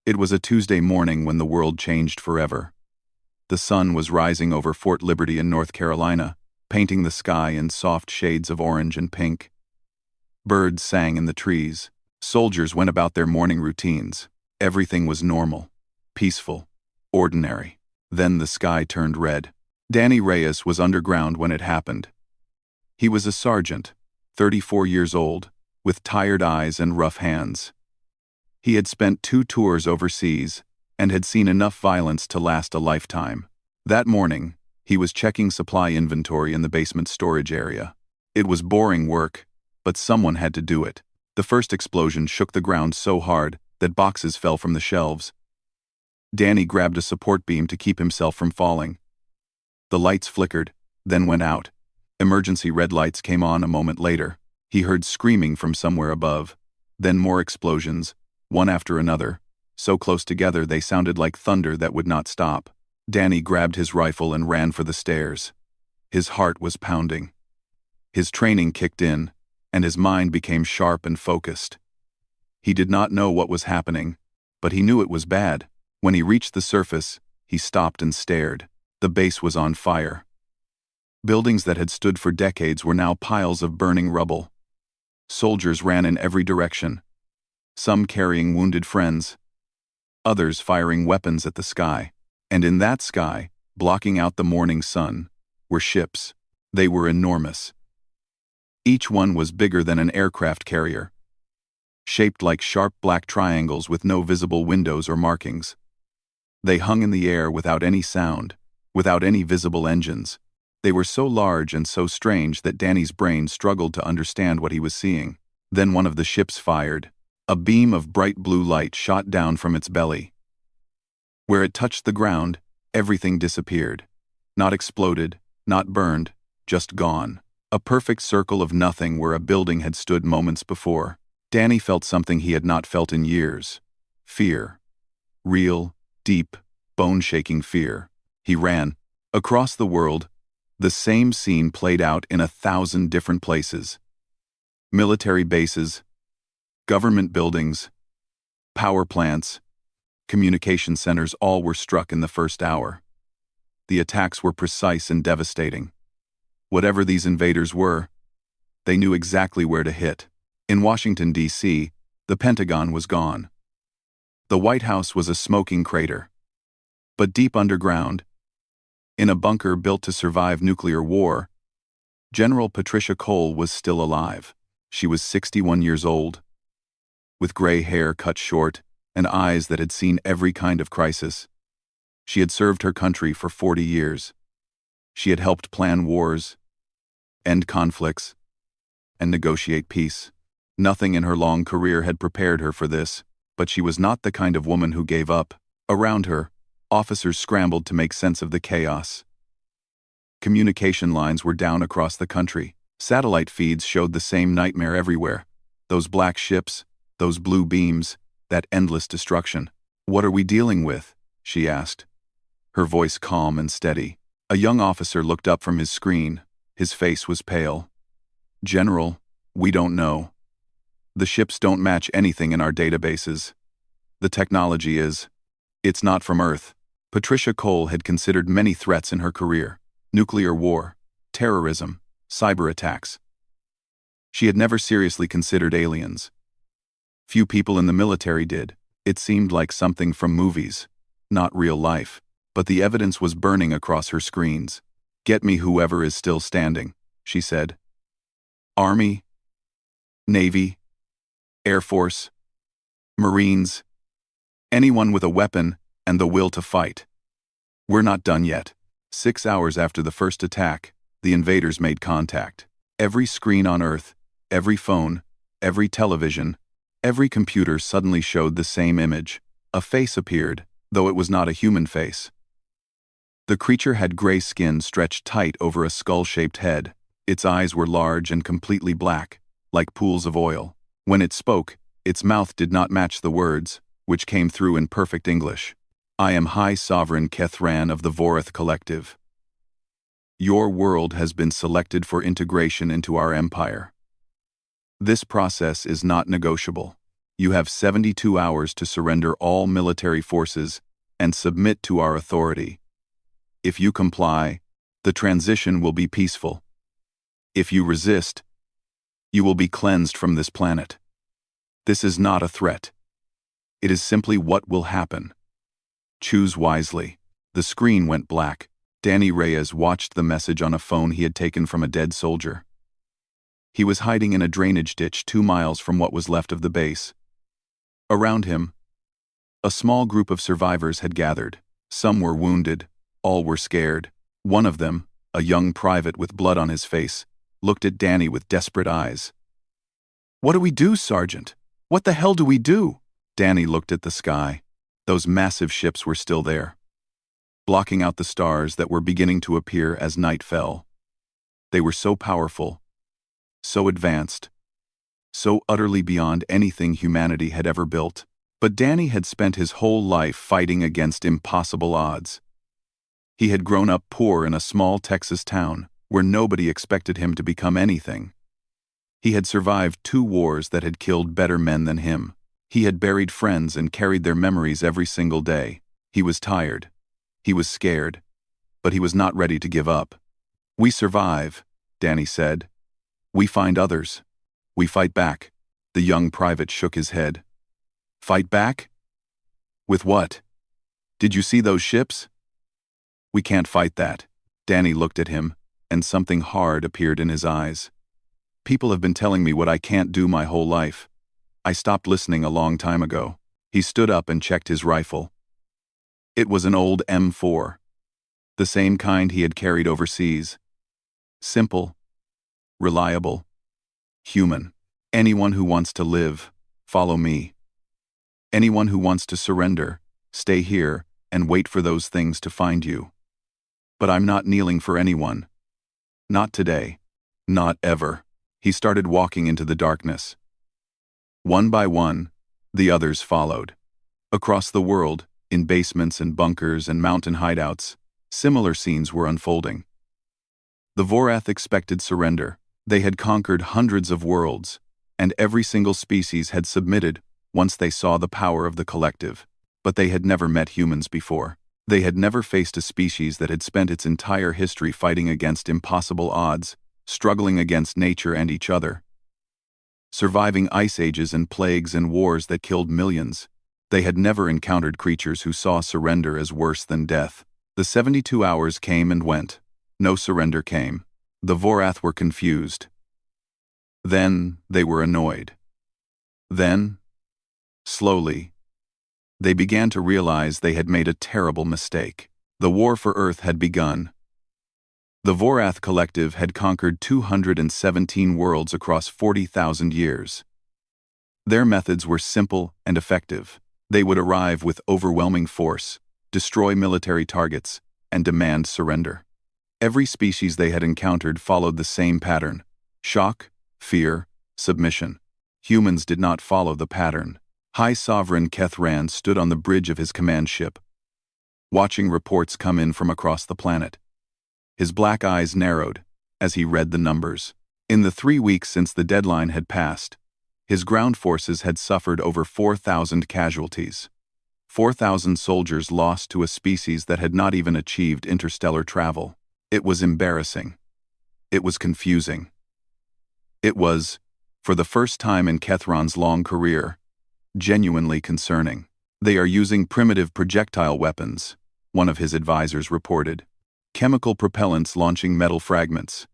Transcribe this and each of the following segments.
It was a Tuesday morning when the world changed forever. The sun was rising over Fort Liberty in North Carolina, painting the sky in soft shades of orange and pink. Birds sang in the trees. Soldiers went about their morning routines. Everything was normal, peaceful, ordinary. Then the sky turned red. Danny Reyes was underground when it happened. He was a sergeant, 34 years old, with tired eyes and rough hands. He had spent 2 tours overseas and had seen enough violence to last a lifetime. That morning, he was checking supply inventory in the basement storage area. It was boring work, but someone had to do it. The first explosion shook the ground so hard that boxes fell from the shelves. Danny grabbed a support beam to keep himself from falling. The lights flickered, then went out. Emergency red lights came on a moment later. He heard screaming from somewhere above. Then more explosions, one after another, so close together they sounded like thunder that would not stop. Danny grabbed his rifle and ran for the stairs. His heart was pounding. His training kicked in, and his mind became sharp and focused. He did not know what was happening, but he knew it was bad. When he reached the surface, he stopped and stared. The base was on fire. Buildings that had stood for decades were now piles of burning rubble. Soldiers ran in every direction, some carrying wounded friends, others firing weapons at the sky. And in that sky, blocking out the morning sun, were ships. They were enormous. Each one was bigger than an aircraft carrier, shaped like sharp black triangles with no visible windows or markings. They hung in the air without any sound, without any visible engines. They were so large and so strange that Danny's brain struggled to understand what he was seeing. Then one of the ships fired. A beam of bright blue light shot down from its belly. Where it touched the ground, everything disappeared. Not exploded, not burned, just gone. A perfect circle of nothing where a building had stood moments before. Danny felt something he had not felt in years. Fear. Real, deep, bone-shaking fear. He ran. Across the world, the same scene played out in 1,000 different places. Military bases, government buildings, power plants, communication centers, all were struck in the first hour. The attacks were precise and devastating. Whatever these invaders were, they knew exactly where to hit. In Washington, D.C., the Pentagon was gone. The White House was a smoking crater. But deep underground, in a bunker built to survive nuclear war, General Patricia Cole was still alive. She was 61 years old, with gray hair cut short and eyes that had seen every kind of crisis. She had served her country for 40 years. She had helped plan wars, end conflicts, and negotiate peace. Nothing in her long career had prepared her for this, but she was not the kind of woman who gave up. Around her, officers scrambled to make sense of the chaos. Communication lines were down across the country. Satellite feeds showed the same nightmare everywhere. Those black ships, those blue beams, that endless destruction. "What are we dealing with?" she asked, her voice calm and steady. A young officer looked up from his screen. His face was pale. "General, we don't know. The ships don't match anything in our databases. The technology it's not from Earth." Patricia Cole had considered many threats in her career: nuclear war, terrorism, cyber attacks. She had never seriously considered aliens. Few people in the military did. It seemed like something from movies, not real life. But the evidence was burning across her screens. "Get me whoever is still standing," she said. "Army, Navy, Air Force, Marines, anyone with a weapon and the will to fight. We're not done yet." 6 hours after the first attack, the invaders made contact. Every screen on Earth, every phone, every television, every computer suddenly showed the same image. A face appeared, though it was not a human face. The creature had gray skin stretched tight over a skull-shaped head. Its eyes were large and completely black, like pools of oil. When it spoke, its mouth did not match the words, which came through in perfect English. "I am High Sovereign Kethran of the Vorath Collective. Your world has been selected for integration into our empire. This process is not negotiable. You have 72 hours to surrender all military forces and submit to our authority. If you comply, the transition will be peaceful. If you resist, you will be cleansed from this planet. This is not a threat. It is simply what will happen. Choose wisely. The screen went black. Danny Reyes watched the message on a phone he had taken from a dead soldier. He was hiding in a drainage ditch 2 miles from what was left of the base. Around him, a small group of survivors had gathered. Some were wounded, all were scared. One of them, a young private with blood on his face, looked at Danny with desperate eyes. "What do we do, Sergeant? What the hell do we do?" Danny looked at the sky. Those massive ships were still there, blocking out the stars that were beginning to appear as night fell. They were so powerful, so advanced, so utterly beyond anything humanity had ever built. But Danny had spent his whole life fighting against impossible odds. He had grown up poor in a small Texas town where nobody expected him to become anything. He had survived 2 wars that had killed better men than him. He had buried friends and carried their memories every single day. He was tired. He was scared. But he was not ready to give up. "We survive," Danny said. "We find others. We fight back." The young private shook his head. "Fight back? With what? Did you see those ships?" "We can't fight that." Danny looked at him, and something hard appeared in his eyes. "People have been telling me what I can't do my whole life. I stopped listening a long time ago." He stood up and checked his rifle. It was an old M4, the same kind he had carried overseas. Simple, reliable, human. "Anyone who wants to live, follow me. Anyone who wants to surrender, stay here and wait for those things to find you. But I'm not kneeling for anyone. Not today. Not ever." He started walking into the darkness. One by one, the others followed. Across the world, in basements and bunkers and mountain hideouts, similar scenes were unfolding. The Vorath expected surrender. They had conquered hundreds of worlds, and every single species had submitted once they saw the power of the collective. But they had never met humans before. They had never faced a species that had spent its entire history fighting against impossible odds, struggling against nature and each other, surviving ice ages and plagues and wars that killed millions. They had never encountered creatures who saw surrender as worse than death. The 72 hours came and went. No surrender came. The Vorath were confused. Then they were annoyed. Then, slowly, they began to realize they had made a terrible mistake. The war for Earth had begun. The Vorath Collective had conquered 217 worlds across 40,000 years. Their methods were simple and effective. They would arrive with overwhelming force, destroy military targets, and demand surrender. Every species they had encountered followed the same pattern: shock, fear, submission. Humans did not follow the pattern. High Sovereign Kethran stood on the bridge of his command ship, watching reports come in from across the planet. His black eyes narrowed as he read the numbers. In the 3 weeks since the deadline had passed, his ground forces had suffered over 4,000 casualties. 4,000 soldiers lost to a species that had not even achieved interstellar travel. It was embarrassing. It was confusing. It was, for the first time in Kethran's long career, genuinely concerning. "They are using primitive projectile weapons," one of his advisors reported. "Chemical propellants launching metal fragments.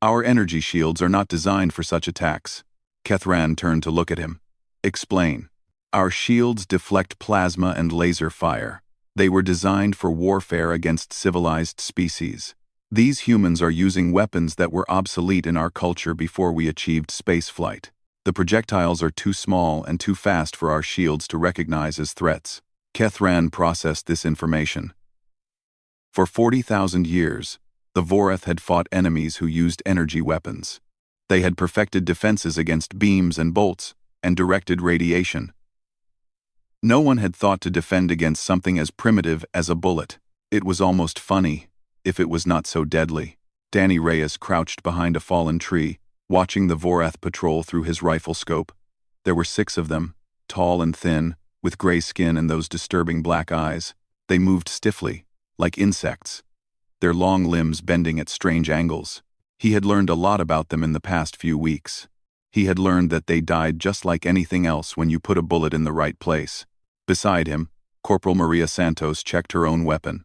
Our energy shields are not designed for such attacks." Kethran turned to look at him. "Explain." "Our shields deflect plasma and laser fire. They were designed for warfare against civilized species. These humans are using weapons that were obsolete in our culture before we achieved spaceflight. The projectiles are too small and too fast for our shields to recognize as threats." Kethran processed this information. For 40,000 years, the Vorath had fought enemies who used energy weapons. They had perfected defenses against beams and bolts, and directed radiation. No one had thought to defend against something as primitive as a bullet. It was almost funny, if it was not so deadly. Danny Reyes crouched behind a fallen tree, watching the Vorath patrol through his rifle scope. There were 6 of them, Tall and thin, with gray skin and those disturbing black eyes, they moved stiffly, like insects, their long limbs bending at strange angles. He had learned a lot about them in the past few weeks. He had learned that they died just like anything else when you put a bullet in the right place. Beside him, Corporal Maria Santos checked her own weapon.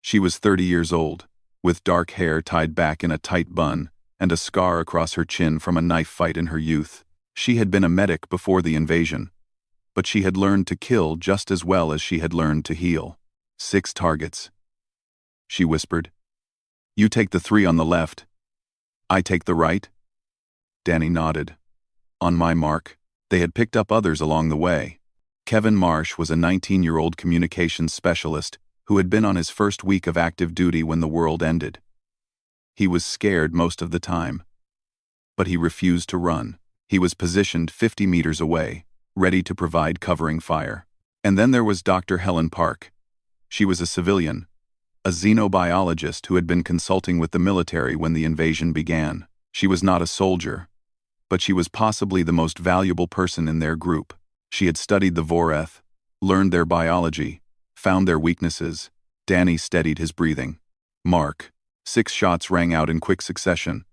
She was 30 years old, with dark hair tied back in a tight bun and a scar across her chin from a knife fight in her youth. She had been a medic before the invasion, but she had learned to kill just as well as she had learned to heal. 6 targets, she whispered. You take the 3 on the left. I take the right? Danny nodded. On my mark. They had picked up others along the way. Kevin Marsh was a 19-year-old communications specialist who had been on his first week of active duty when the world ended. He was scared most of the time, but he refused to run. He was positioned 50 meters away, ready to provide covering fire. And then there was Dr. Helen Park. She was a civilian, a xenobiologist who had been consulting with the military when the invasion began. She was not a soldier, but she was possibly the most valuable person in their group. She had studied the Voreth, learned their biology, found their weaknesses. Danny steadied his breathing. Mark. 6 shots rang out in quick succession.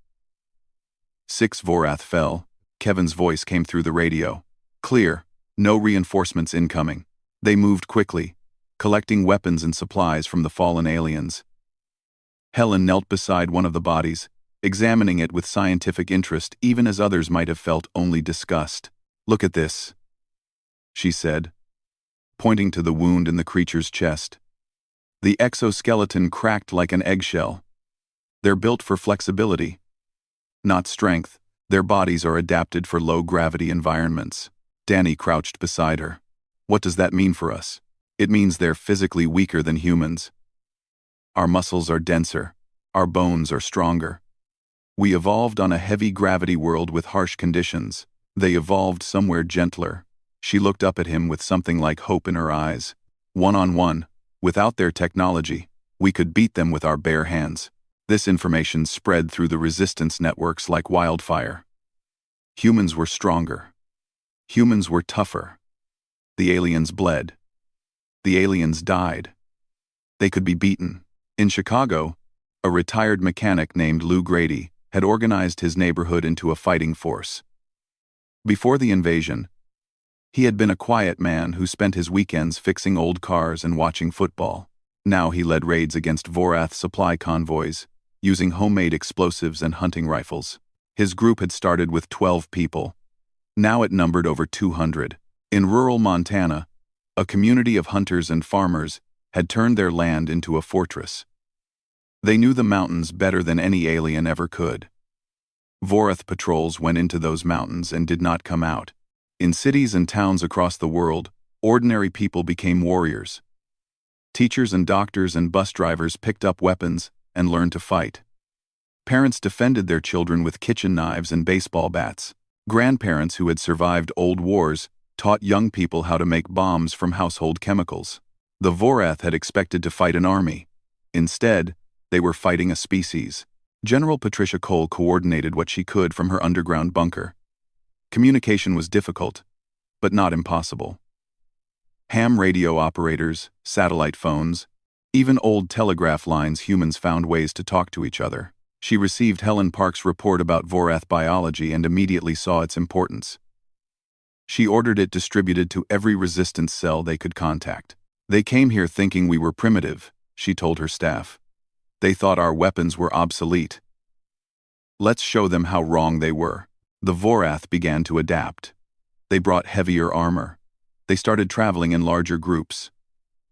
6 Vorath fell. Kevin's voice came through the radio. Clear. No reinforcements incoming. They moved quickly, collecting weapons and supplies from the fallen aliens. Helen knelt beside one of the bodies, examining it with scientific interest even as others might have felt only disgust. Look at this, she said, pointing to the wound in the creature's chest. The exoskeleton cracked like an eggshell. They're built for flexibility, not strength. Their bodies are adapted for low-gravity environments. Danny crouched beside her. What does that mean for us? It means they're physically weaker than humans. Our muscles are denser. Our bones are stronger. We evolved on a heavy-gravity world with harsh conditions. They evolved somewhere gentler. She looked up at him with something like hope in her eyes. One-on-one, without their technology, we could beat them with our bare hands. This information spread through the resistance networks like wildfire. Humans were stronger. Humans were tougher. The aliens bled. The aliens died. They could be beaten. In Chicago, a retired mechanic named Lou Grady had organized his neighborhood into a fighting force. Before the invasion, he had been a quiet man who spent his weekends fixing old cars and watching football. Now he led raids against Vorath supply convoys, using homemade explosives and hunting rifles. His group had started with 12 people. Now it numbered over 200. In rural Montana, a community of hunters and farmers had turned their land into a fortress. They knew the mountains better than any alien ever could. Vorath patrols went into those mountains and did not come out. In cities and towns across the world, ordinary people became warriors. Teachers and doctors and bus drivers picked up weapons and learned to fight. Parents defended their children with kitchen knives and baseball bats. Grandparents who had survived old wars taught young people how to make bombs from household chemicals. The Vorath had expected to fight an army. Instead, they were fighting a species. General Patricia Cole coordinated what she could from her underground bunker. Communication was difficult, but not impossible. Ham radio operators, satellite phones, even old telegraph lines, humans found ways to talk to each other. She received Helen Park's report about Vorath biology and immediately saw its importance. She ordered it distributed to every resistance cell they could contact. They came here thinking we were primitive, she told her staff. They thought our weapons were obsolete. Let's show them how wrong they were. The Vorath began to adapt. They brought heavier armor. They started traveling in larger groups.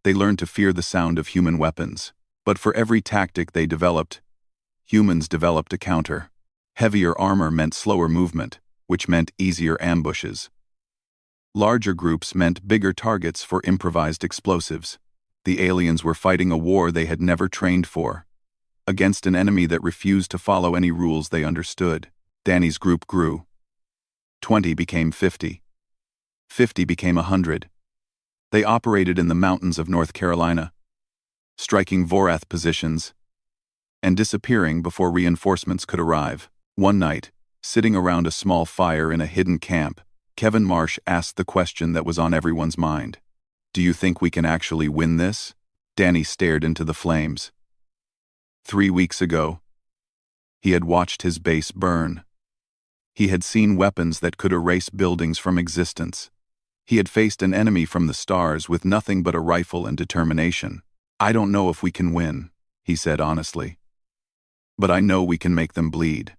They learned to fear the sound of human weapons. But for every tactic they developed, humans developed a counter. Heavier armor meant slower movement, which meant easier ambushes. Larger groups meant bigger targets for improvised explosives. The aliens were fighting a war they had never trained for, against an enemy that refused to follow any rules they understood. Danny's group grew. 20 became 50. 50 became 100. They operated in the mountains of North Carolina, striking Vorath positions and disappearing before reinforcements could arrive. One night, sitting around a small fire in a hidden camp, Kevin Marsh asked the question that was on everyone's mind. Do you think we can actually win this? Danny stared into the flames. 3 weeks ago, he had watched his base burn. He had seen weapons that could erase buildings from existence. He had faced an enemy from the stars with nothing but a rifle and determination. I don't know if we can win, he said honestly. But I know we can make them bleed.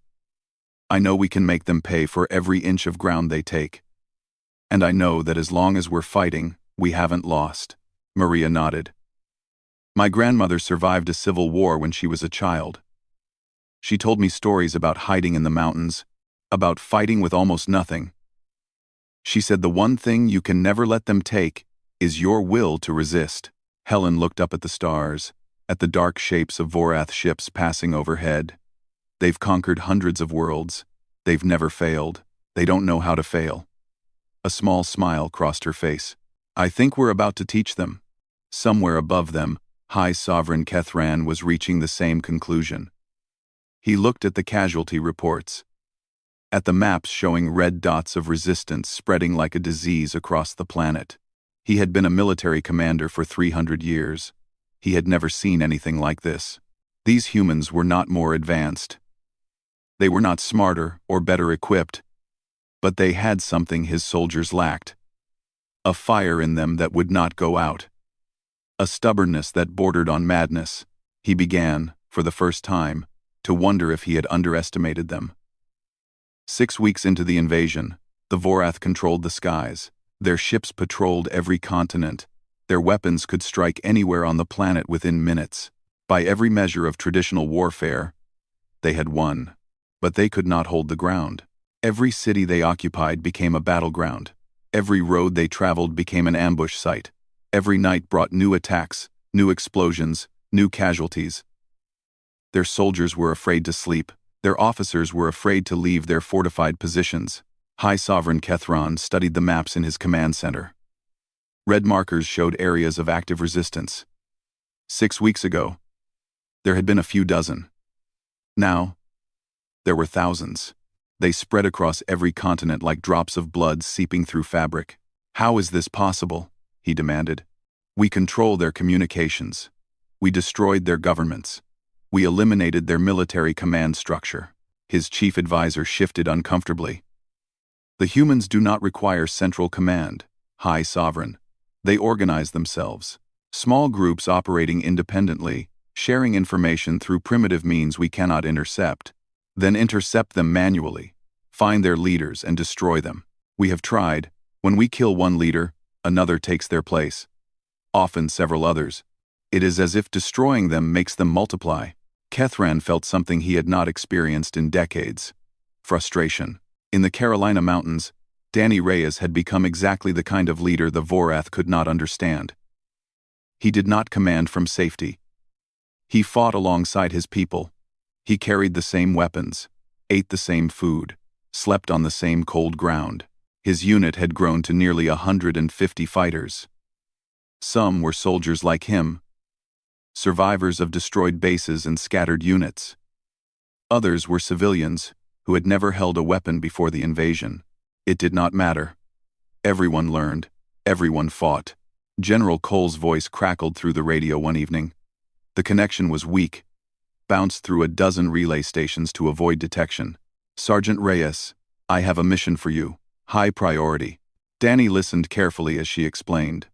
I know we can make them pay for every inch of ground they take. And I know that as long as we're fighting, we haven't lost. Maria nodded. My grandmother survived a civil war when she was a child. She told me stories about hiding in the mountains, about fighting with almost nothing. She said the one thing you can never let them take is your will to resist. Helen looked up at the stars, at the dark shapes of Vorath ships passing overhead. They've conquered hundreds of worlds. They've never failed. They don't know how to fail. A small smile crossed her face. I think we're about to teach them. Somewhere above them, High Sovereign Kethran was reaching the same conclusion. He looked at the casualty reports, at the maps showing red dots of resistance spreading like a disease across the planet. He had been a military commander for 300 years. He had never seen anything like this. These humans were not more advanced. They were not smarter or better equipped, but they had something his soldiers lacked. A fire in them that would not go out. A stubbornness that bordered on madness. He began, for the first time, to wonder if he had underestimated them. 6 weeks into the invasion, the Vorath controlled the skies. Their ships patrolled every continent. Their weapons could strike anywhere on the planet within minutes. By every measure of traditional warfare, they had won. But they could not hold the ground. Every city they occupied became a battleground. Every road they traveled became an ambush site. Every night brought new attacks, new explosions, new casualties. Their soldiers were afraid to sleep. Their officers were afraid to leave their fortified positions. High Sovereign Kethran studied the maps in his command center. Red markers showed areas of active resistance. 6 weeks ago, there had been a few dozen. Now, there were thousands. They spread across every continent like drops of blood seeping through fabric. How is this possible? He demanded. We control their communications. We destroyed their governments. We eliminated their military command structure. His chief advisor shifted uncomfortably. The humans do not require central command, High Sovereign. They organize themselves. Small groups operating independently, sharing information through primitive means we cannot intercept. Then intercept them manually, find their leaders and destroy them. We have tried. When we kill one leader, another takes their place. Often several others. It is as if destroying them makes them multiply. Kethran felt something he had not experienced in decades. Frustration. In the Carolina Mountains, Danny Reyes had become exactly the kind of leader the Vorath could not understand. He did not command from safety. He fought alongside his people. He carried the same weapons, ate the same food, slept on the same cold ground. His unit had grown to nearly 150 fighters. Some were soldiers like him, survivors of destroyed bases and scattered units. Others were civilians who had never held a weapon before the invasion. It did not matter. Everyone learned. Everyone fought. General Cole's voice crackled through the radio one evening. The connection was weak, bounced through a dozen relay stations to avoid detection. Sergeant Reyes, I have a mission for you. High priority. Danny listened carefully as she explained.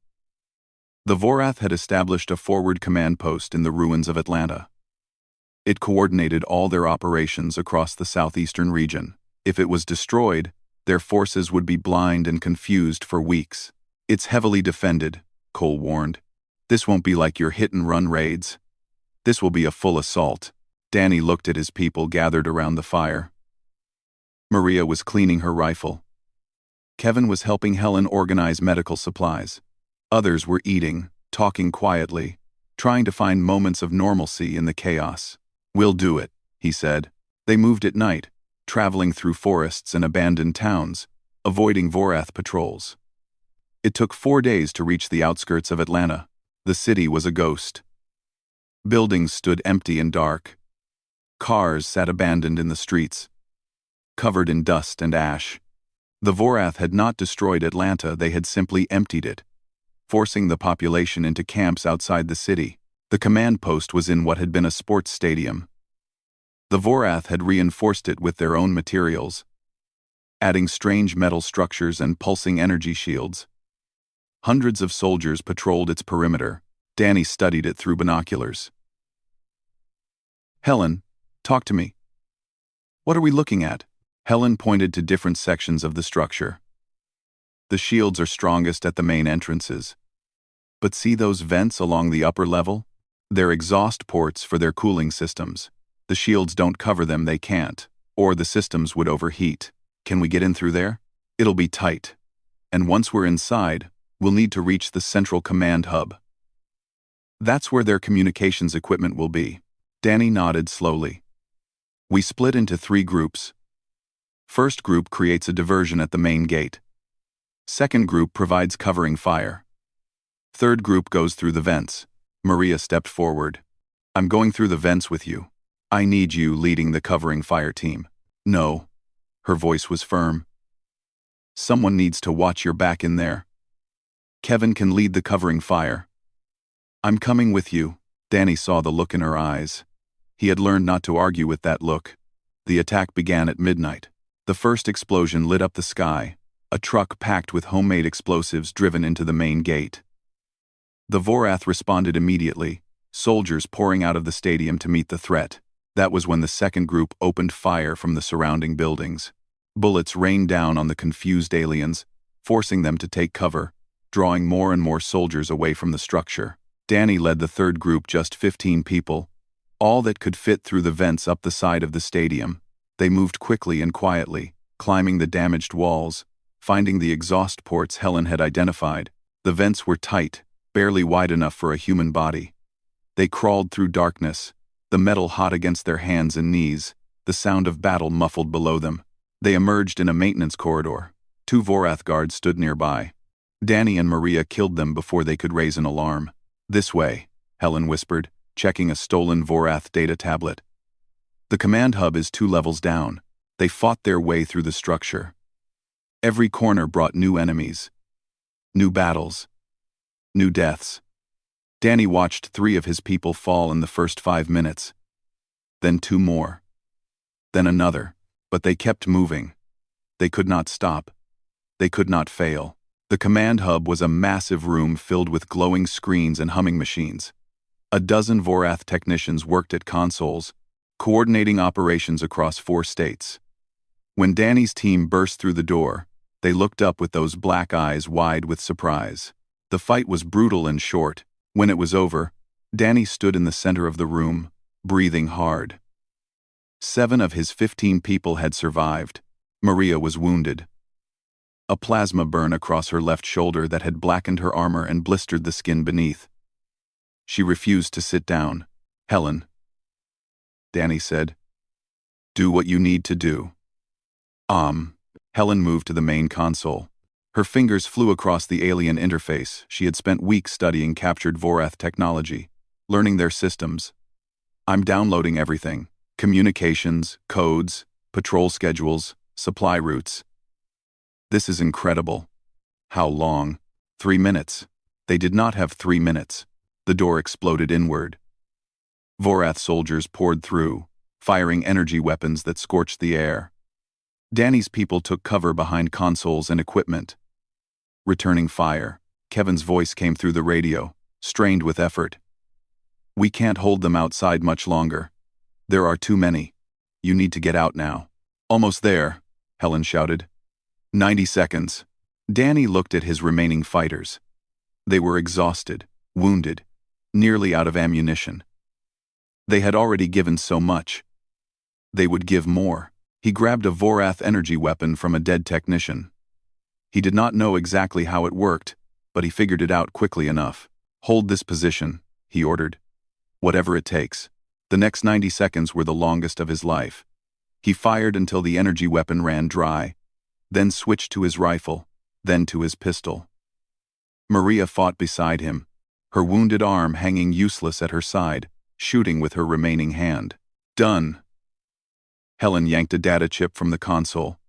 The Vorath had established a forward command post in the ruins of Atlanta. It coordinated all their operations across the southeastern region. If it was destroyed, their forces would be blind and confused for weeks. It's heavily defended, Cole warned. This won't be like your hit-and-run raids. This will be a full assault. Danny looked at his people gathered around the fire. Maria was cleaning her rifle. Kevin was helping Helen organize medical supplies. Others were eating, talking quietly, trying to find moments of normalcy in the chaos. We'll do it, he said. They moved at night, traveling through forests and abandoned towns, avoiding Vorath patrols. It took 4 days to reach the outskirts of Atlanta. The city was a ghost. Buildings stood empty and dark. Cars sat abandoned in the streets, covered in dust and ash. The Vorath had not destroyed Atlanta, they had simply emptied it, forcing the population into camps outside the city. The command post was in what had been a sports stadium. The Vorath had reinforced it with their own materials, adding strange metal structures and pulsing energy shields. Hundreds of soldiers patrolled its perimeter. Danny studied it through binoculars. "Helen, talk to me. What are we looking at?" Helen pointed to different sections of the structure. "The shields are strongest at the main entrances. But see those vents along the upper level? They're exhaust ports for their cooling systems. The shields don't cover them, they can't, or the systems would overheat. Can we get in through there? It'll be tight. And once we're inside, we'll need to reach the central command hub. That's where their communications equipment will be." Danny nodded slowly. "We split into 3 groups. First group creates a diversion at the main gate. Second group provides covering fire. Third group goes through the vents." Maria stepped forward. "I'm going through the vents with you. I need you leading the covering fire team." "No." Her voice was firm. "Someone needs to watch your back in there. Kevin can lead the covering fire." "I'm coming with you." Danny saw the look in her eyes. He had learned not to argue with that look. The attack began at midnight. The first explosion lit up the sky, a truck packed with homemade explosives driven into the main gate. The Vorath responded immediately, soldiers pouring out of the stadium to meet the threat. That was when the second group opened fire from the surrounding buildings. Bullets rained down on the confused aliens, forcing them to take cover, drawing more and more soldiers away from the structure. Danny led the third group, just 15 people, all that could fit through the vents up the side of the stadium. They moved quickly and quietly, climbing the damaged walls, finding the exhaust ports Helen had identified. The vents were tight, barely wide enough for a human body. They crawled through darkness, the metal hot against their hands and knees, the sound of battle muffled below them. They emerged in a maintenance corridor. 2 Vorath guards stood nearby. Danny and Maria killed them before they could raise an alarm. "This way," Helen whispered, checking a stolen Vorath data tablet. "The command hub is 2 levels down." They fought their way through the structure. Every corner brought new enemies, new battles, new deaths. Danny watched 3 of his people fall in the first 5 minutes. Then 2 more. Then another. But they kept moving. They could not stop. They could not fail. The command hub was a massive room filled with glowing screens and humming machines. A dozen Vorath technicians worked at consoles, coordinating operations across 4 states. When Danny's team burst through the door, they looked up with those black eyes wide with surprise. The fight was brutal and short. When it was over, Danny stood in the center of the room, breathing hard. 7 of his 15 people had survived. Maria was wounded. A plasma burn across her left shoulder that had blackened her armor and blistered the skin beneath. She refused to sit down. "Helen," Danny said, "do what you need to do." Helen moved to the main console. Her fingers flew across the alien interface. She had spent weeks studying captured Vorath technology, learning their systems. "I'm downloading everything. Communications, codes, patrol schedules, supply routes. This is incredible." "How long?" 3 minutes. They did not have 3 minutes. The door exploded inward. Vorath soldiers poured through, firing energy weapons that scorched the air. Danny's people took cover behind consoles and equipment. Returning fire. Kevin's voice came through the radio, strained with effort. "We can't hold them outside much longer. There are too many. You need to get out now." "Almost there," Helen shouted. 90 seconds. Danny looked at his remaining fighters. They were exhausted, wounded, nearly out of ammunition. They had already given so much. They would give more. He grabbed a Vorath energy weapon from a dead technician. He did not know exactly how it worked, but he figured it out quickly enough. "Hold this position," he ordered. "Whatever it takes." The next 90 seconds were the longest of his life. He fired until the energy weapon ran dry, then switched to his rifle, then to his pistol. Maria fought beside him, her wounded arm hanging useless at her side, shooting with her remaining hand. "Done." Helen yanked a data chip from the console.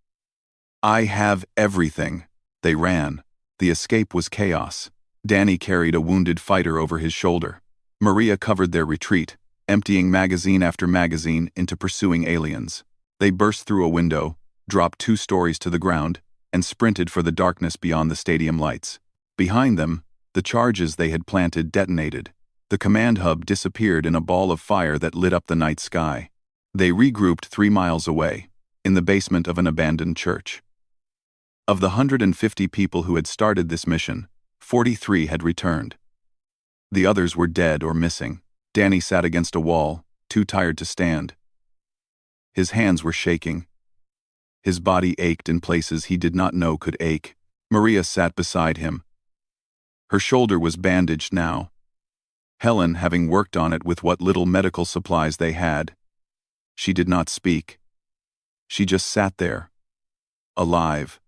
I have everything. They ran. The escape was chaos. Danny carried a wounded fighter over his shoulder. Maria covered their retreat, emptying magazine after magazine into pursuing aliens. They burst through a window, dropped 2 stories to the ground, and sprinted for the darkness beyond the stadium lights. Behind them, the charges they had planted detonated. The command hub disappeared in a ball of fire that lit up the night sky. They regrouped 3 miles away, in the basement of an abandoned church. Of the 150 people who had started this mission, 43 had returned. The others were dead or missing. Danny sat against a wall, too tired to stand. His hands were shaking. His body ached in places he did not know could ache. Maria sat beside him. Her shoulder was bandaged now. Helen, having worked on it with what little medical supplies they had. She did not speak. She just sat there. Alive.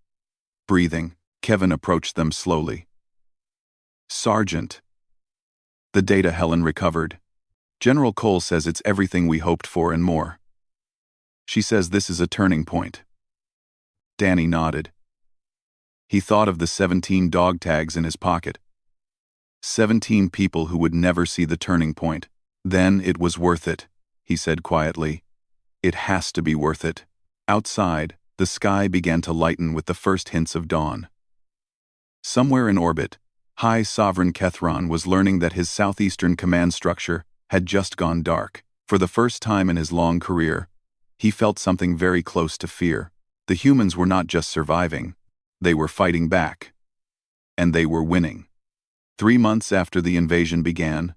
Breathing. Kevin approached them slowly. Sergeant. The data Helen recovered. General Cole says it's everything we hoped for and more. She says this is a turning point. Danny nodded. He thought of the 17 dog tags in his pocket. 17 people who would never see the turning point. Then it was worth it, he said quietly. It has to be worth it. Outside, the sky began to lighten with the first hints of dawn. Somewhere in orbit, High Sovereign Kethron was learning that his southeastern command structure had just gone dark. For the first time in his long career, he felt something very close to fear. The humans were not just surviving, they were fighting back. And they were winning. 3 months after the invasion began,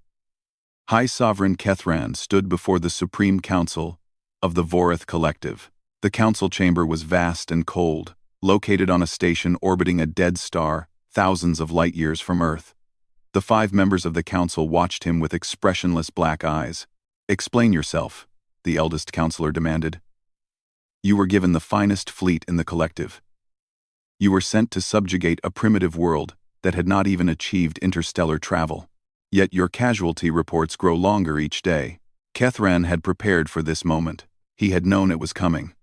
High Sovereign Kethran stood before the Supreme Council of the Vorath Collective. The council chamber was vast and cold, located on a station orbiting a dead star thousands of light years from Earth. The 5 members of the council watched him with expressionless black eyes. Explain yourself, the eldest counselor demanded. You were given the finest fleet in the collective. You were sent to subjugate a primitive world that had not even achieved interstellar travel. Yet your casualty reports grow longer each day. Kethran had prepared for this moment. He had known it was coming.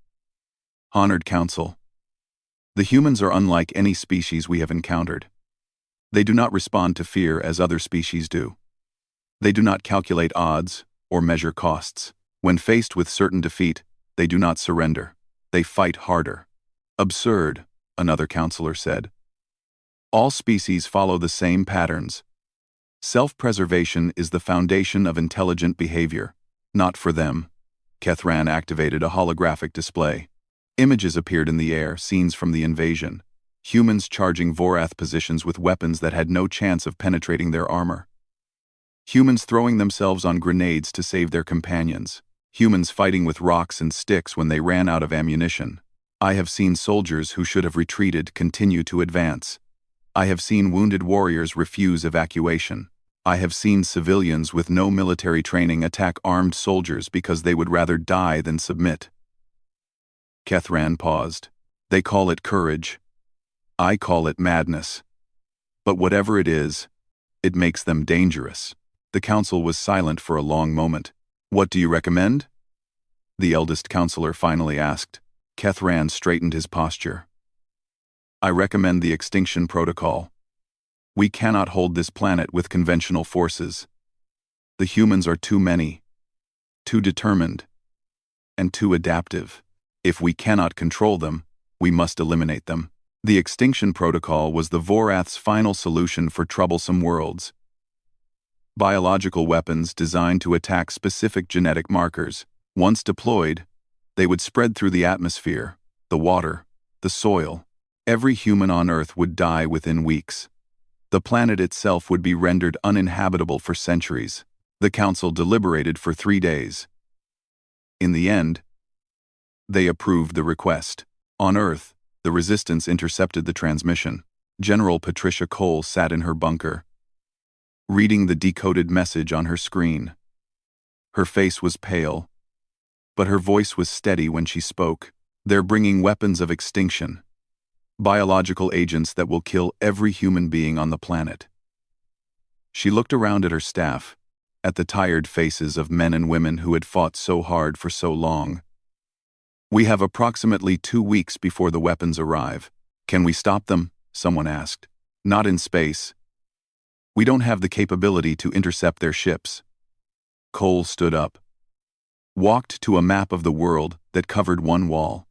Honored Council. The humans are unlike any species we have encountered. They do not respond to fear as other species do. They do not calculate odds or measure costs. When faced with certain defeat, they do not surrender. They fight harder. Absurd, another counselor said. All species follow the same patterns. Self-preservation is the foundation of intelligent behavior. Not for them. Kethran activated a holographic display. Images appeared in the air, scenes from the invasion. Humans charging Vorath positions with weapons that had no chance of penetrating their armor. Humans throwing themselves on grenades to save their companions. Humans fighting with rocks and sticks when they ran out of ammunition. I have seen soldiers who should have retreated continue to advance. I have seen wounded warriors refuse evacuation. I have seen civilians with no military training attack armed soldiers because they would rather die than submit. Kethran paused. They call it courage. I call it madness. But whatever it is, it makes them dangerous. The council was silent for a long moment. What do you recommend? The eldest counselor finally asked. Kethran straightened his posture. I recommend the extinction protocol. We cannot hold this planet with conventional forces. The humans are too many, too determined, and too adaptive. If we cannot control them, we must eliminate them. The extinction protocol was the Vorath's final solution for troublesome worlds. Biological weapons designed to attack specific genetic markers. Once deployed, they would spread through the atmosphere, the water, the soil. Every human on Earth would die within weeks. The planet itself would be rendered uninhabitable for centuries. The council deliberated for 3 days. In the end, they approved the request. On Earth, the resistance intercepted the transmission. General Patricia Cole sat in her bunker, reading the decoded message on her screen. Her face was pale, but her voice was steady when she spoke. They're bringing weapons of extinction. Biological agents that will kill every human being on the planet. She looked around at her staff, at the tired faces of men and women who had fought so hard for so long. We have approximately 2 weeks before the weapons arrive. Can we stop them? Someone asked. Not in space. We don't have the capability to intercept their ships. Cole stood up. Walked to a map of the world that covered one wall.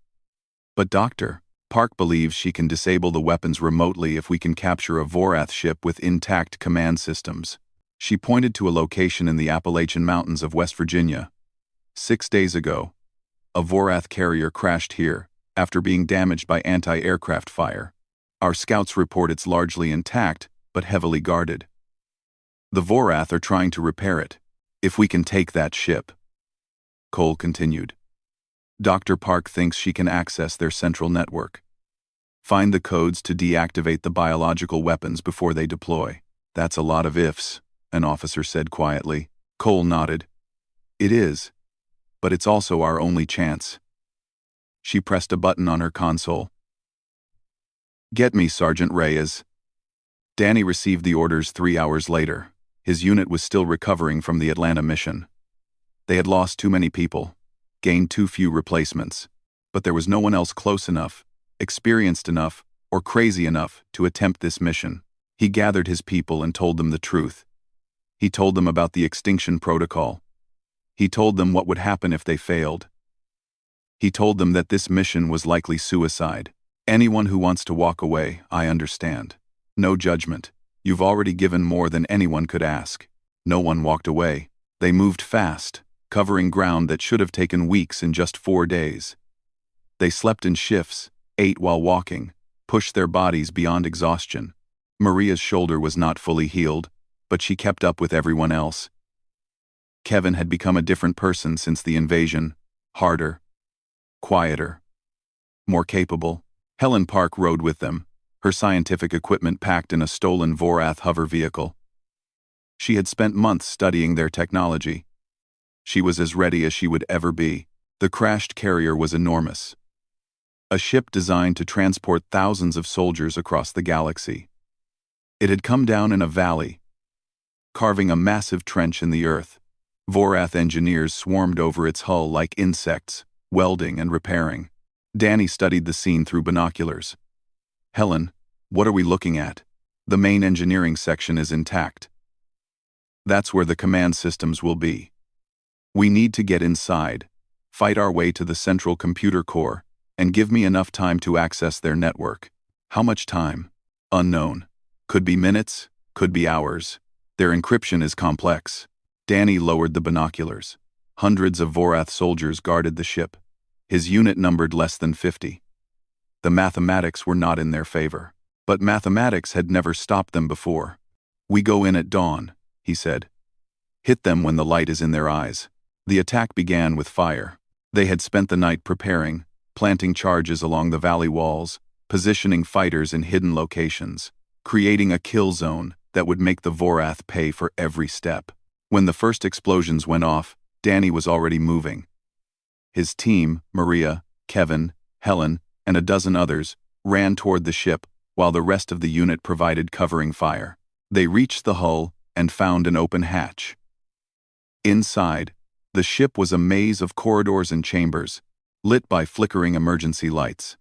But Dr. Park believes she can disable the weapons remotely if we can capture a Vorath ship with intact command systems. She pointed to a location in the Appalachian Mountains of West Virginia. 6 days ago, a Vorath carrier crashed here after being damaged by anti-aircraft fire. Our scouts report it's largely intact, but heavily guarded. The Vorath are trying to repair it. If we can take that ship. Cole continued. Dr. Park thinks she can access their central network. Find the codes to deactivate the biological weapons before they deploy. That's a lot of ifs, an officer said quietly. Cole nodded. It is. But it's also our only chance. She pressed a button on her console. Get me Sergeant Reyes. Danny received the orders 3 hours later. His unit was still recovering from the Atlanta mission. They had lost too many people, gained too few replacements, but there was no one else close enough, experienced enough, or crazy enough to attempt this mission. He gathered his people and told them the truth. He told them about the extinction protocol. He told them what would happen if they failed. He told them that this mission was likely suicide. Anyone who wants to walk away, I understand. No judgment. You've already given more than anyone could ask. No one walked away. They moved fast, covering ground that should have taken weeks in just 4 days. They slept in shifts, ate while walking, pushed their bodies beyond exhaustion. Maria's shoulder was not fully healed, but she kept up with everyone else. Kevin had become a different person since the invasion, harder, quieter, more capable. Helen Park rode with them, her scientific equipment packed in a stolen Vorath hover vehicle. She had spent months studying their technology. She was as ready as she would ever be. The crashed carrier was enormous. A ship designed to transport thousands of soldiers across the galaxy. It had come down in a valley, carving a massive trench in the earth. Vorath engineers swarmed over its hull like insects, welding and repairing. Danny studied the scene through binoculars. Helen, what are we looking at? The main engineering section is intact. That's where the command systems will be. We need to get inside, fight our way to the central computer core, and give me enough time to access their network. How much time? Unknown. Could be minutes, could be hours. Their encryption is complex. Danny lowered the binoculars. Hundreds of Vorath soldiers guarded the ship. His unit numbered less than 50. The mathematics were not in their favor. But mathematics had never stopped them before. We go in at dawn, he said. Hit them when the light is in their eyes. The attack began with fire. They had spent the night preparing, planting charges along the valley walls, positioning fighters in hidden locations, creating a kill zone that would make the Vorath pay for every step. When the first explosions went off, Danny was already moving. His team, Maria, Kevin, Helen, and a dozen others, ran toward the ship while the rest of the unit provided covering fire. They reached the hull and found an open hatch. Inside, the ship was a maze of corridors and chambers, lit by flickering emergency lights.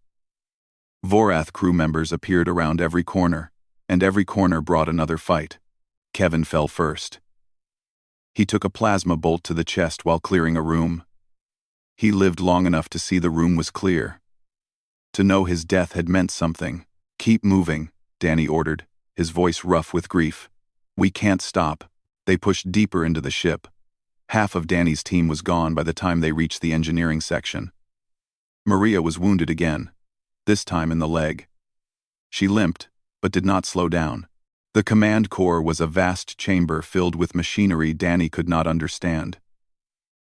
Vorath crew members appeared around every corner, and every corner brought another fight. Kevin fell first. He took a plasma bolt to the chest while clearing a room. He lived long enough to see the room was clear. To know his death had meant something. Keep moving, Danny ordered, his voice rough with grief. We can't stop. They pushed deeper into the ship. Half of Danny's team was gone by the time they reached the engineering section. Maria was wounded again, this time in the leg. She limped, but did not slow down. The command core was a vast chamber filled with machinery Danny could not understand.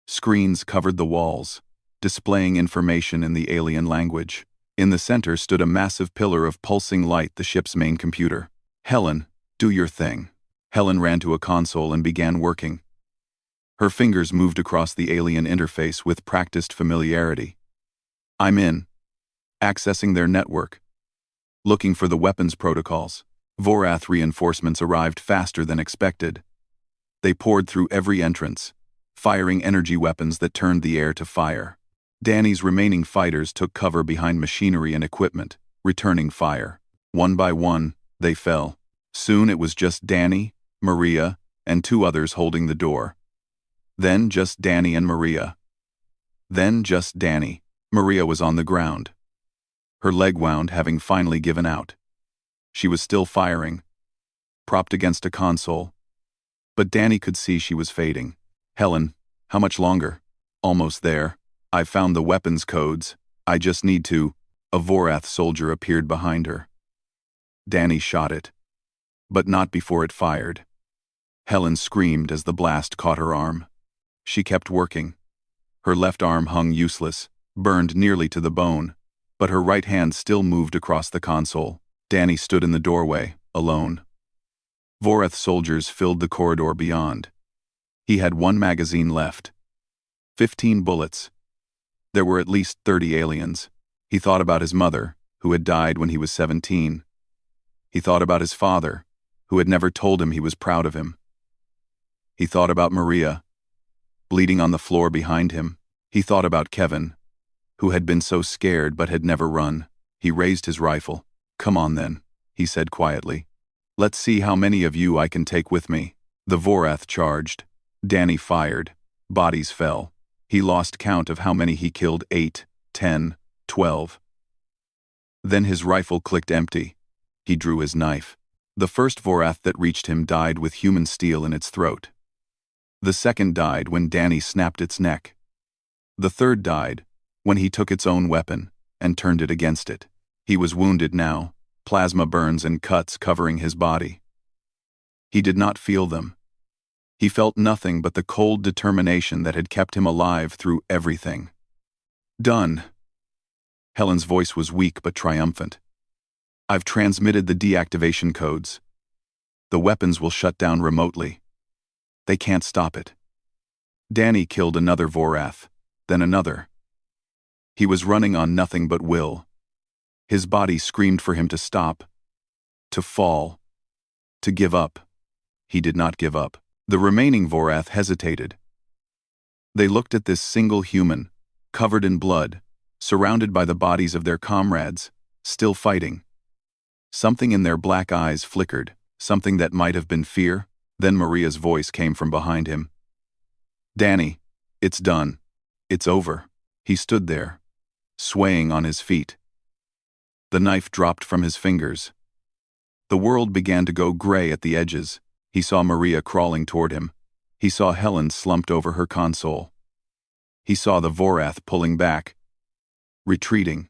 Screens covered the walls, displaying information in the alien language. In the center stood a massive pillar of pulsing light, the ship's main computer. Helen, do your thing. Helen ran to a console and began working. Her fingers moved across the alien interface with practiced familiarity. I'm in. Accessing their network. Looking for the weapons protocols. Vorath reinforcements arrived faster than expected. They poured through every entrance, firing energy weapons that turned the air to fire. Danny's remaining fighters took cover behind machinery and equipment, returning fire. One by one, they fell. Soon it was just Danny, Maria, and two others holding the door. Then just Danny and Maria. Then just Danny. Maria was on the ground. Her leg wound, having finally given out. She was still firing, propped against a console. But Danny could see she was fading. Helen, how much longer? Almost there. I've found the weapons codes. I just need to. A Vorath soldier appeared behind her. Danny shot it, but not before it fired. Helen screamed as the blast caught her arm. She kept working. Her left arm hung useless, burned nearly to the bone, but her right hand still moved across the console. Danny stood in the doorway, alone. Vorath soldiers filled the corridor beyond. He had one magazine left. 15 bullets. There were at least 30 aliens. He thought about his mother, who had died when he was 17. He thought about his father, who had never told him he was proud of him. He thought about Maria, bleeding on the floor behind him. He thought about Kevin, who had been so scared but had never run. He raised his rifle. "Come on then," he said quietly. "Let's see how many of you I can take with me." The Vorath charged. Danny fired. Bodies fell. He lost count of how many he killed. 8, 10, 12. Then his rifle clicked empty. He drew his knife. The first Vorath that reached him died with human steel in its throat. The second died when Danny snapped its neck. The third died when he took its own weapon and turned it against it. He was wounded now, plasma burns and cuts covering his body. He did not feel them. He felt nothing but the cold determination that had kept him alive through everything. "Done." Helen's voice was weak but triumphant. "I've transmitted the deactivation codes. The weapons will shut down remotely. They can't stop it." Danny killed another Vorath, then another. He was running on nothing but will. His body screamed for him to stop, to fall, to give up. He did not give up. The remaining Vorath hesitated. They looked at this single human, covered in blood, surrounded by the bodies of their comrades, still fighting. Something in their black eyes flickered, something that might have been fear. Then Maria's voice came from behind him. "Danny, it's done. It's over." He stood there, swaying on his feet. The knife dropped from his fingers. The world began to go gray at the edges. He saw Maria crawling toward him. He saw Helen slumped over her console. He saw the Vorath pulling back, retreating,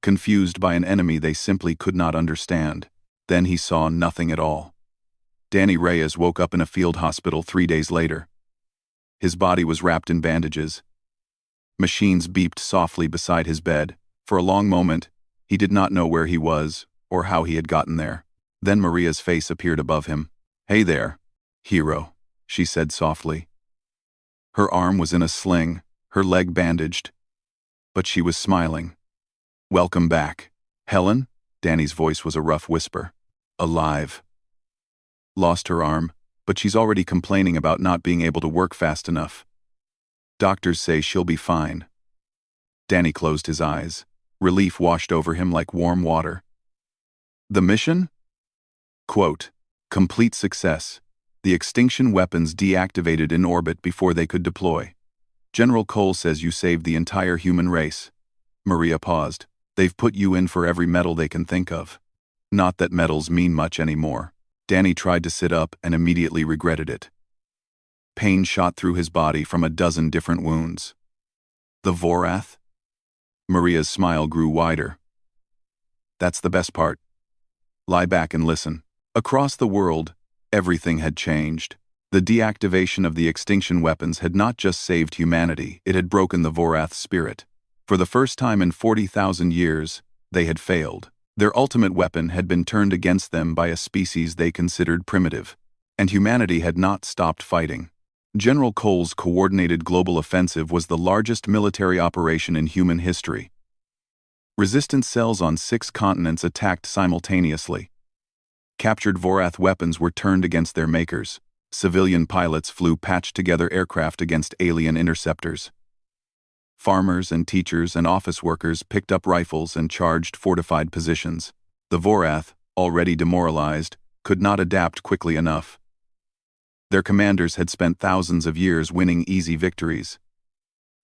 confused by an enemy they simply could not understand. Then he saw nothing at all. Danny Reyes woke up in a field hospital 3 days later. His body was wrapped in bandages. Machines beeped softly beside his bed. For a long moment, he did not know where he was or how he had gotten there. Then Maria's face appeared above him. "Hey there, hero," she said softly. Her arm was in a sling, her leg bandaged, but she was smiling. "Welcome back." "Helen?" Danny's voice was a rough whisper. "Alive." "Lost her arm, but she's already complaining about not being able to work fast enough. Doctors say she'll be fine." Danny closed his eyes. Relief washed over him like warm water. The mission? Quote, "Complete success. The extinction weapons deactivated in orbit before they could deploy. General Cole says you saved the entire human race." Maria paused. "They've put you in for every medal they can think of. Not that medals mean much anymore." Danny tried to sit up and immediately regretted it. Pain shot through his body from a dozen different wounds. "The Vorath?" Maria's smile grew wider. "That's the best part. Lie back and listen." Across the world, everything had changed. The deactivation of the extinction weapons had not just saved humanity, it had broken the Vorath's spirit. For the first time in 40,000 years, they had failed. Their ultimate weapon had been turned against them by a species they considered primitive, and humanity had not stopped fighting. General Cole's coordinated global offensive was the largest military operation in human history. Resistance cells on 6 continents attacked simultaneously. Captured Vorath weapons were turned against their makers. Civilian pilots flew patched-together aircraft against alien interceptors. Farmers and teachers and office workers picked up rifles and charged fortified positions. The Vorath, already demoralized, could not adapt quickly enough. Their commanders had spent thousands of years winning easy victories.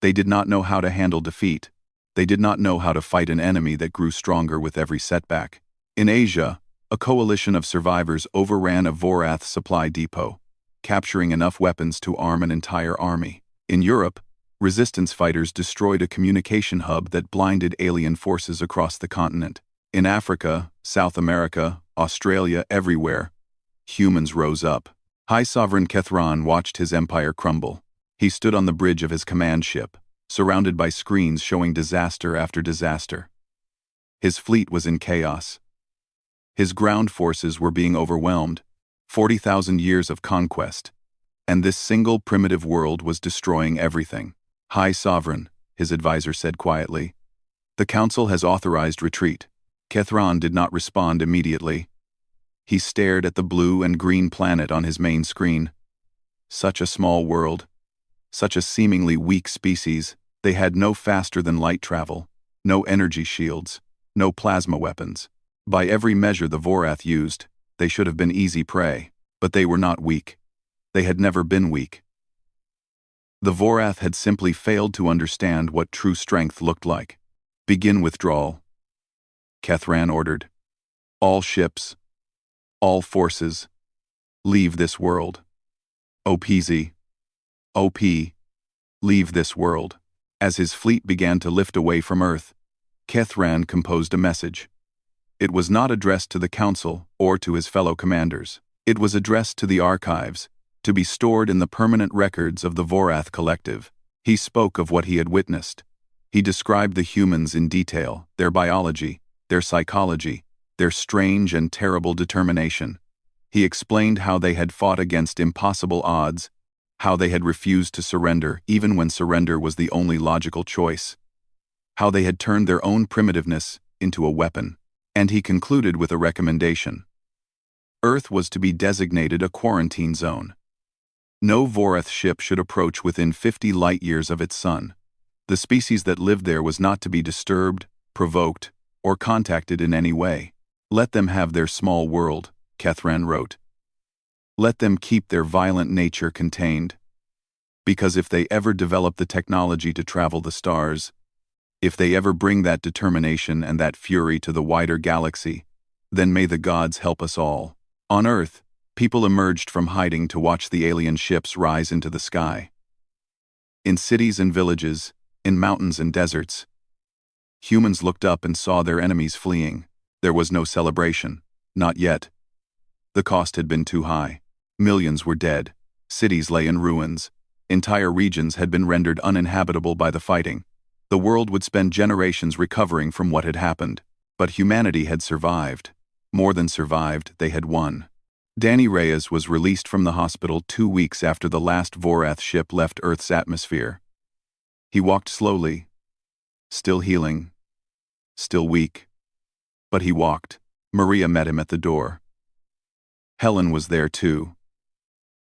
They did not know how to handle defeat. They did not know how to fight an enemy that grew stronger with every setback. In Asia, a coalition of survivors overran a Vorath supply depot, capturing enough weapons to arm an entire army. In Europe, resistance fighters destroyed a communication hub that blinded alien forces across the continent. In Africa, South America, Australia, everywhere, humans rose up. High Sovereign Kethran watched his empire crumble. He stood on the bridge of his command ship, surrounded by screens showing disaster after disaster. His fleet was in chaos. His ground forces were being overwhelmed. 40,000 years of conquest. And this single primitive world was destroying everything. High Sovereign, his advisor said quietly. The council has authorized retreat. Kethran did not respond immediately. He stared at the blue and green planet on his main screen. Such a small world. Such a seemingly weak species. They had no faster-than-light travel, no energy shields, no plasma weapons. By every measure the Vorath used, they should have been easy prey, but they were not weak. They had never been weak. The Vorath had simply failed to understand what true strength looked like. Begin withdrawal. Kethran ordered. All ships, all forces, leave this world. OPZ. OP. Leave this world. As his fleet began to lift away from Earth, Kethran composed a message. It was not addressed to the Council or to his fellow commanders. It was addressed to the archives, to be stored in the permanent records of the Vorath Collective. He spoke of what he had witnessed. He described the humans in detail, their biology, their psychology, their strange and terrible determination. He explained how they had fought against impossible odds, how they had refused to surrender even when surrender was the only logical choice, how they had turned their own primitiveness into a weapon. And he concluded with a recommendation. Earth was to be designated a quarantine zone. No Vorath ship should approach within 50 light-years of its sun. The species that lived there was not to be disturbed, provoked, or contacted in any way. Let them have their small world, Kethran wrote. Let them keep their violent nature contained. Because if they ever develop the technology to travel the stars, if they ever bring that determination and that fury to the wider galaxy, then may the gods help us all. On Earth, people emerged from hiding to watch the alien ships rise into the sky. In cities and villages, in mountains and deserts, humans looked up and saw their enemies fleeing. There was no celebration, not yet. The cost had been too high. Millions were dead. Cities lay in ruins. Entire regions had been rendered uninhabitable by the fighting. The world would spend generations recovering from what had happened. But humanity had survived. More than survived, they had won. Danny Reyes was released from the hospital 2 weeks after the last Vorath ship left Earth's atmosphere. He walked slowly, still healing, still weak. But he walked. Maria met him at the door. Helen was there too.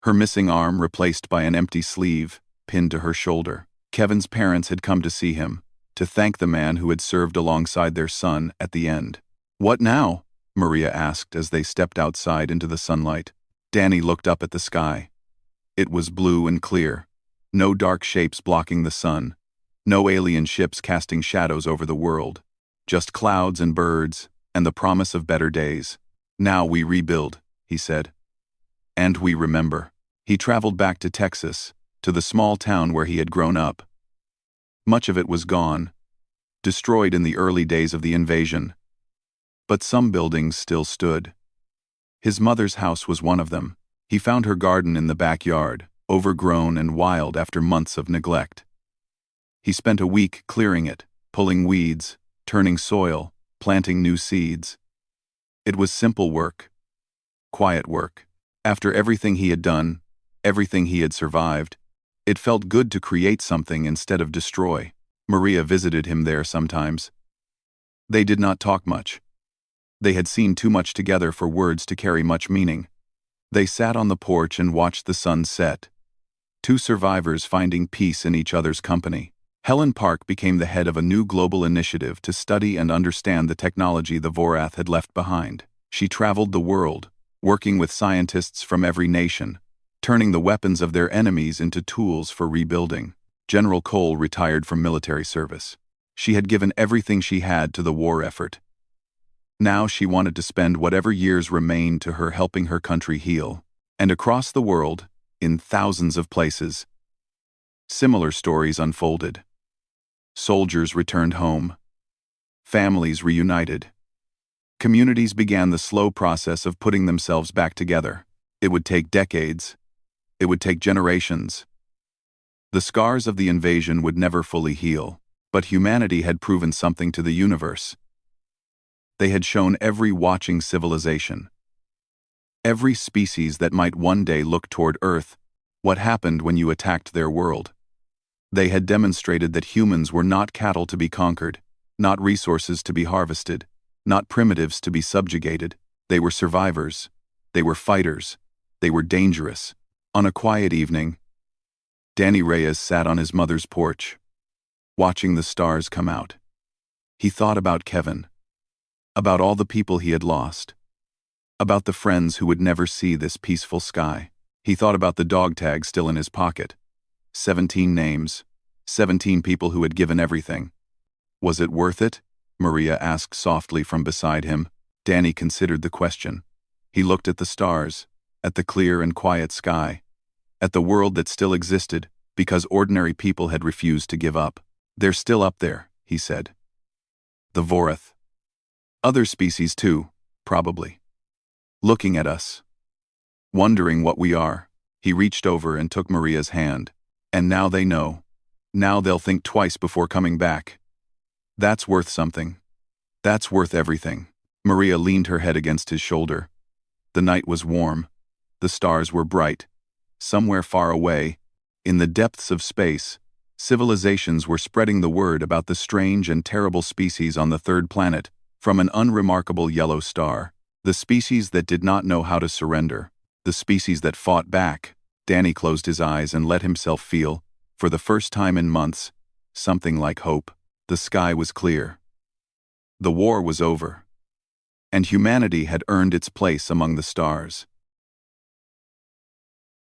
Her missing arm replaced by an empty sleeve, pinned to her shoulder. Kevin's parents had come to see him, to thank the man who had served alongside their son at the end. What now? Maria asked as they stepped outside into the sunlight. Danny looked up at the sky. It was blue and clear. No dark shapes blocking the sun. No alien ships casting shadows over the world. Just clouds and birds, and the promise of better days. Now we rebuild, he said. And we remember. He traveled back to Texas, to the small town where he had grown up. Much of it was gone, destroyed in the early days of the invasion. But some buildings still stood. His mother's house was one of them. He found her garden in the backyard, overgrown and wild after months of neglect. He spent a week clearing it, pulling weeds, turning soil, planting new seeds. It was simple work, quiet work. After everything he had done, everything he had survived, it felt good to create something instead of destroy. Maria visited him there sometimes. They did not talk much. They had seen too much together for words to carry much meaning. They sat on the porch and watched the sun set. Two survivors finding peace in each other's company. Helen Park became the head of a new global initiative to study and understand the technology the Vorath had left behind. She traveled the world, working with scientists from every nation, turning the weapons of their enemies into tools for rebuilding. General Cole retired from military service. She had given everything she had to the war effort. Now she wanted to spend whatever years remained to her helping her country heal. And across the world, in thousands of places, similar stories unfolded. Soldiers returned home. Families reunited. Communities began the slow process of putting themselves back together. It would take decades. It would take generations. The scars of the invasion would never fully heal, but humanity had proven something to the universe. They had shown every watching civilization, every species that might one day look toward Earth, what happened when you attacked their world. They had demonstrated that humans were not cattle to be conquered, not resources to be harvested, not primitives to be subjugated. They were survivors. They were fighters. They were dangerous. On a quiet evening, Danny Reyes sat on his mother's porch, watching the stars come out. He thought about Kevin, about all the people he had lost, about the friends who would never see this peaceful sky. He thought about the dog tag still in his pocket. 17 names, 17 people who had given everything. Was it worth it? Maria asked softly from beside him. Danny considered the question. He looked at the stars, at the clear and quiet sky, at the world that still existed because ordinary people had refused to give up. They're still up there, he said. The Vorath. Other species too, probably. Looking at us. Wondering what we are. He reached over and took Maria's hand. And now they know. Now they'll think twice before coming back. That's worth something. That's worth everything. Maria leaned her head against his shoulder. The night was warm. The stars were bright. Somewhere far away, in the depths of space, civilizations were spreading the word about the strange and terrible species on the third planet, from an unremarkable yellow star. The species that did not know how to surrender. The species that fought back. Danny closed his eyes and let himself feel, for the first time in months, something like hope. The sky was clear. The war was over. And humanity had earned its place among the stars.